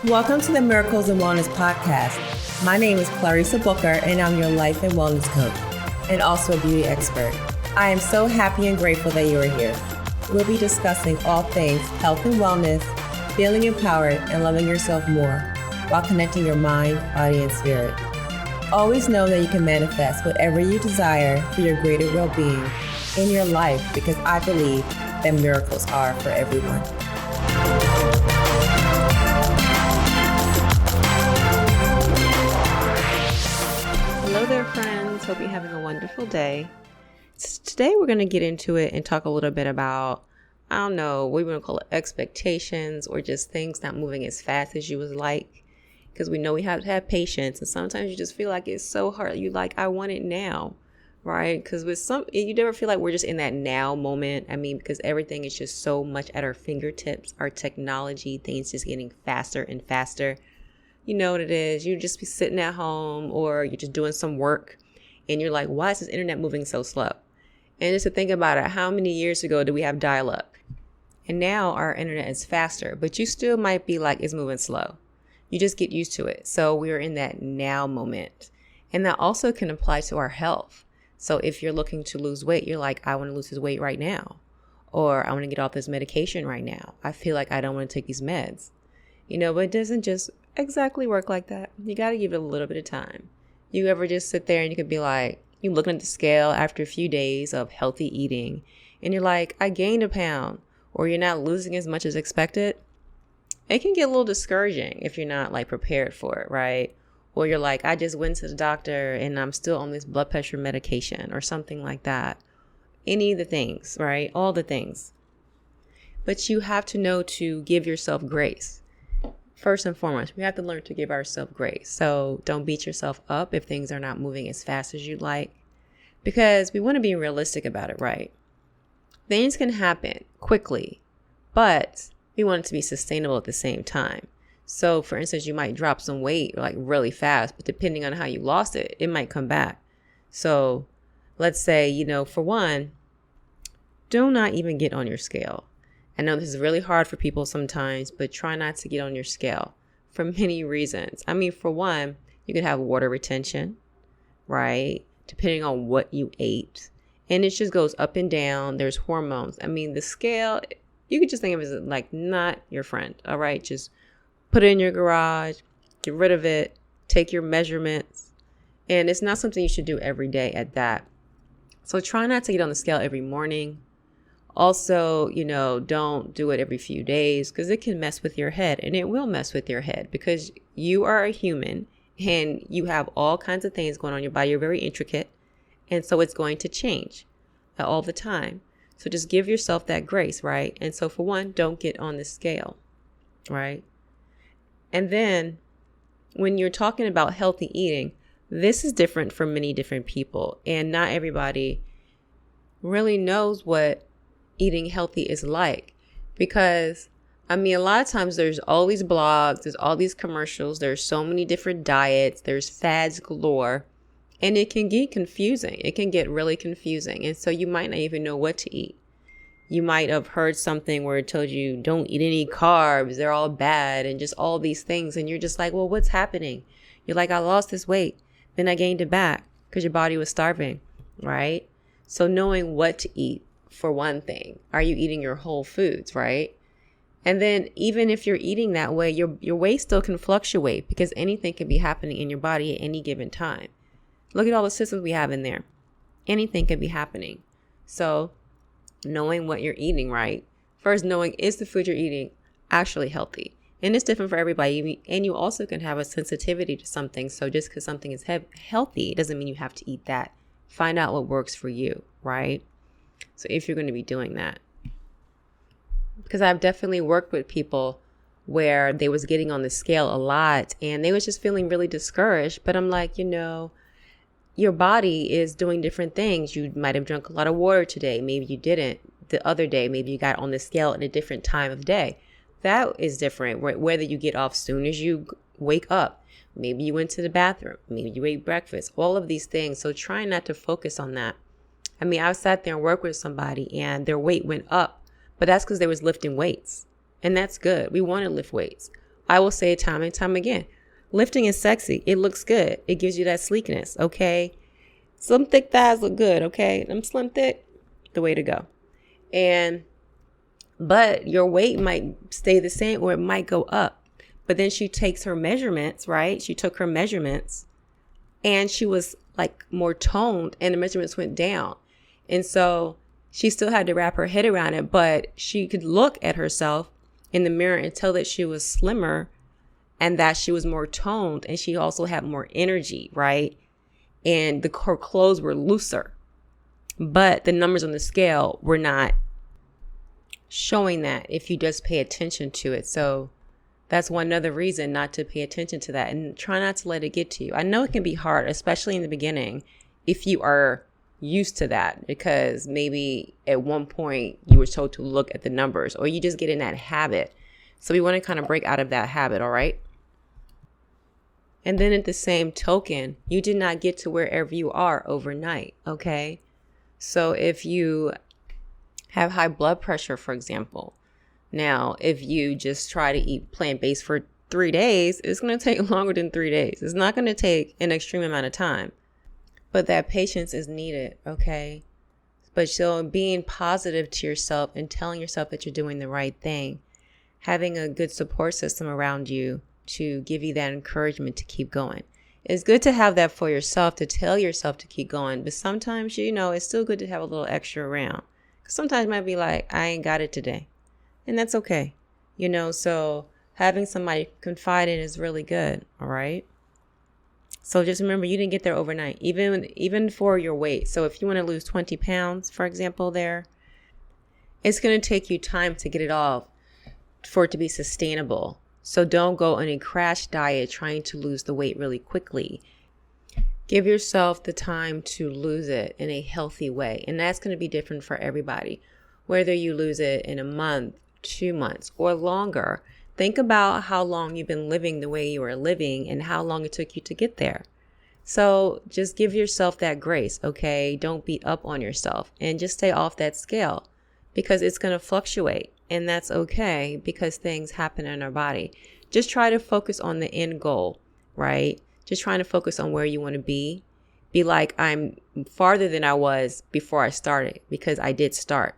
Welcome to the Miracles and Wellness Podcast. My name is Clarissa and I'm your life and wellness coach and also a beauty expert. I am so happy and grateful that you are here. We'll be discussing all things health and wellness, feeling empowered, and loving yourself more while connecting your mind, body, and spirit. Always know that you can manifest whatever you desire for your greater well-being in your life, because I believe that miracles are for everyone. Hello there, friends. Hope you're having a wonderful day. Today we're going to get into it and talk a little bit about, I don't know, what we want to call it, expectations, or just things not moving as fast as you would like. Because we know we have to have patience, and sometimes you just feel like it's so hard. You like, I want it now, right? Because with some, you never feel like we're just in that now moment. I mean, because everything is just so much at our fingertips. Our technology, things just getting faster and faster. You know what it is. You just be sitting at home, or you're just doing some work, and you're like, why is this internet moving so slow? And just to think about it, how many years ago did we have dial-up? And now our internet is faster, but you still might be like, it's moving slow. You just get used to it. So we're in that now moment. And that also can apply to our health. So if you're looking to lose weight, you're like, I want to lose this weight right now. Or I want to get off this medication right now. I feel like I don't want to take these meds. You know, but it doesn't just exactly work like that. You got to give it a little bit of time. You ever just sit there and you could be like, you looking at the scale after a few days of healthy eating, and you're like, I gained a pound, or you're not losing as much as expected. It can get a little discouraging if you're not like prepared for it, right? Or you're like, I just went to the doctor and I'm still on this blood pressure medication or something like that. Any of the things, right? All the things. But you have to know to give yourself grace. First and foremost, we have to learn to give ourselves grace. So don't beat yourself up if things are not moving as fast as you'd like, because we want to be realistic about it, right? Things can happen quickly, but we want it to be sustainable at the same time. So for instance, you might drop some weight like really fast, but depending on how you lost it, it might come back. So let's say, for one, do not even get on your scale. I know this is really hard for people sometimes, but try not to get on your scale for many reasons. I mean, for one, you could have water retention, right? Depending on what you ate. And it just goes up and down. There's hormones. I mean, the scale, you could just think of it as like not your friend, all right? Just put it in your garage, get rid of it, take your measurements. And it's not something you should do every day at that. So try not to get on the scale every morning. Also, don't do it every few days, because it can mess with your head, and it will mess with your head because you are a human and you have all kinds of things going on in your body. You're very intricate. And so it's going to change all the time. So just give yourself that grace, right? And so for one, don't get on the scale, right? And then when you're talking about healthy eating, this is different for many different people. And not everybody really knows what eating healthy is like, because a lot of times there's all these blogs, there's all these commercials, there's so many different diets, there's fads galore, and it can get confusing. It can get really confusing. And so you might not even know what to eat. You might have heard something where it told you don't eat any carbs, they're all bad, and just all these things. And you're just like, well, what's happening? You're like, I lost this weight, then I gained it back because your body was starving, right? So knowing what to eat, for one thing. Are you eating your whole foods, right? And then even if you're eating that way, your weight still can fluctuate, because anything can be happening in your body at any given time. Look at all the systems we have in there. Anything can be happening. So knowing what you're eating, right? First, knowing, is the food you're eating actually healthy? And it's different for everybody. And you also can have a sensitivity to something. So just because something is healthy, it doesn't mean you have to eat that. Find out what works for you, right? So if you're going to be doing that. Because I've definitely worked with people where they was getting on the scale a lot and they was just feeling really discouraged. But I'm like, your body is doing different things. You might have drunk a lot of water today. Maybe you didn't. The other day, maybe you got on the scale at a different time of day. That is different. Whether you get off soon as you wake up. Maybe you went to the bathroom. Maybe you ate breakfast. All of these things. So try not to focus on that. I sat there and worked with somebody and their weight went up. But that's because they was lifting weights. And that's good. We want to lift weights. I will say it time and time again. Lifting is sexy. It looks good. It gives you that sleekness, okay? Some thick thighs look good, okay? Them slim thick, the way to go. But your weight might stay the same or it might go up. But then she takes her measurements, right? She took her measurements and she was like more toned and the measurements went down. And so she still had to wrap her head around it, but she could look at herself in the mirror and tell that she was slimmer and that she was more toned and she also had more energy, right? And her clothes were looser, but the numbers on the scale were not showing that if you just pay attention to it. So that's one other reason not to pay attention to that and try not to let it get to you. I know it can be hard, especially in the beginning, if you are used to that, because maybe at one point you were told to look at the numbers or you just get in that habit. So we want to kind of break out of that habit, all right? And then at the same token, you did not get to wherever you are overnight, okay? So if you have high blood pressure, for example, now if you just try to eat plant-based for 3 days, it's going to take longer than 3 days. It's not going to take an extreme amount of time, but that patience is needed, okay? But so being positive to yourself and telling yourself that you're doing the right thing, having a good support system around you to give you that encouragement to keep going. It's good to have that for yourself, to tell yourself to keep going. But sometimes, it's still good to have a little extra around. Because sometimes you might be like, I ain't got it today. And that's okay. So having somebody confide in is really good. All right. So just remember, you didn't get there overnight, even for your weight. So if you want to lose 20 pounds, for example, it's going to take you time to get it off for it to be sustainable. So don't go on a crash diet trying to lose the weight really quickly. Give yourself the time to lose it in a healthy way. And that's going to be different for everybody. Whether you lose it in a month, 2 months, or longer. Think about how long you've been living the way you are living and how long it took you to get there. So just give yourself that grace, okay? Don't beat up on yourself and just stay off that scale because it's going to fluctuate. And that's okay because things happen in our body. Just try to focus on the end goal, right? Just trying to focus on where you want to be. Be like, I'm farther than I was before I started because I did start.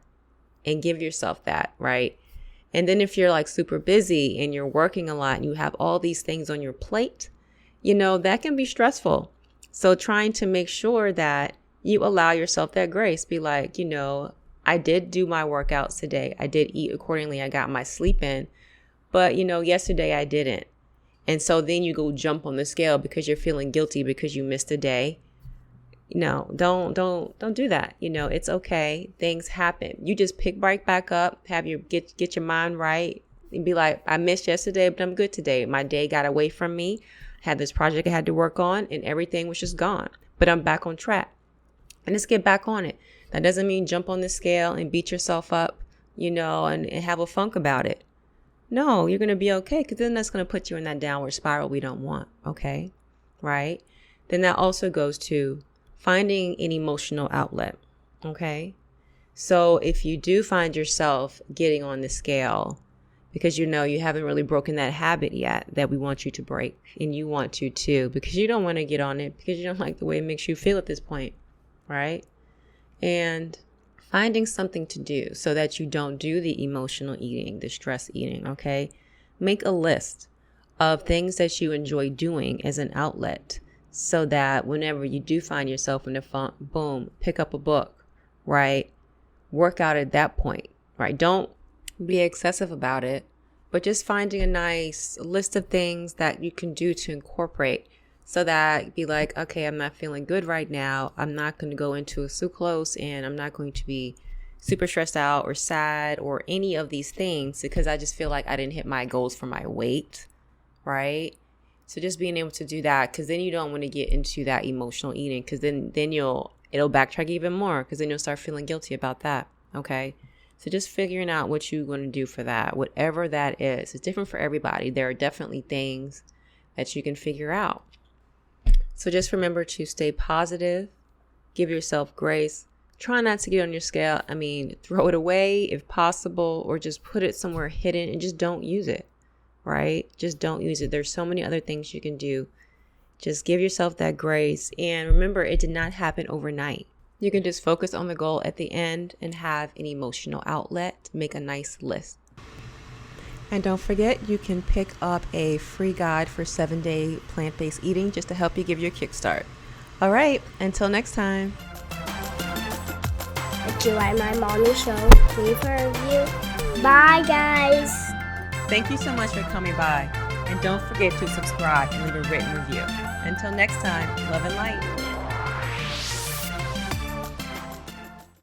And give yourself that, right? And then if you're like super busy and you're working a lot and you have all these things on your plate, that can be stressful. So trying to make sure that you allow yourself that grace. Be like, I did do my workouts today. I did eat accordingly. I got my sleep in. But, yesterday I didn't. And so then you go jump on the scale because you're feeling guilty because you missed a day. No, don't do that. It's okay. Things happen. You just pick right back up, get your mind right and be like, I missed yesterday, but I'm good today. My day got away from me. I had this project I had to work on and everything was just gone, but I'm back on track and let's get back on it. That doesn't mean jump on the scale and beat yourself up, and have a funk about it. No, you're going to be okay. Cause then that's going to put you in that downward spiral we don't want. Okay. Right. Then that also goes to finding an emotional outlet, okay? So if you do find yourself getting on the scale because you haven't really broken that habit yet that we want you to break, and you want to too because you don't want to get on it because you don't like the way it makes you feel at this point, right? And finding something to do so that you don't do the emotional eating, the stress eating, okay? Make a list of things that you enjoy doing as an outlet. So that whenever you do find yourself in the funk, boom, pick up a book, right? Work out at that point, right? Don't be excessive about it, but just finding a nice list of things that you can do to incorporate so that be like, okay, I'm not feeling good right now. I'm not going to go into a sucrose and I'm not going to be super stressed out or sad or any of these things because I just feel like I didn't hit my goals for my weight, right? So just being able to do that, because then you don't want to get into that emotional eating, because then it'll backtrack even more, because then you'll start feeling guilty about that. Okay. So just figuring out what you're going to do for that, whatever that is. It's different for everybody. There are definitely things that you can figure out. So just remember to stay positive, give yourself grace, try not to get on your scale. Throw it away if possible, or just put it somewhere hidden and just don't use it. right? Just don't use it. There's so many other things you can do. Just give yourself that grace. And remember, it did not happen overnight. You can just focus on the goal at the end and have an emotional outlet. Make a nice list. And don't forget, you can pick up a free guide for 7-day plant-based eating just to help you give you a kickstart. All right, until next time. If you like my mommy show, leave a review. Bye, guys. Thank you so much for coming by. And don't forget to subscribe and leave a written review. Until next time, love and light.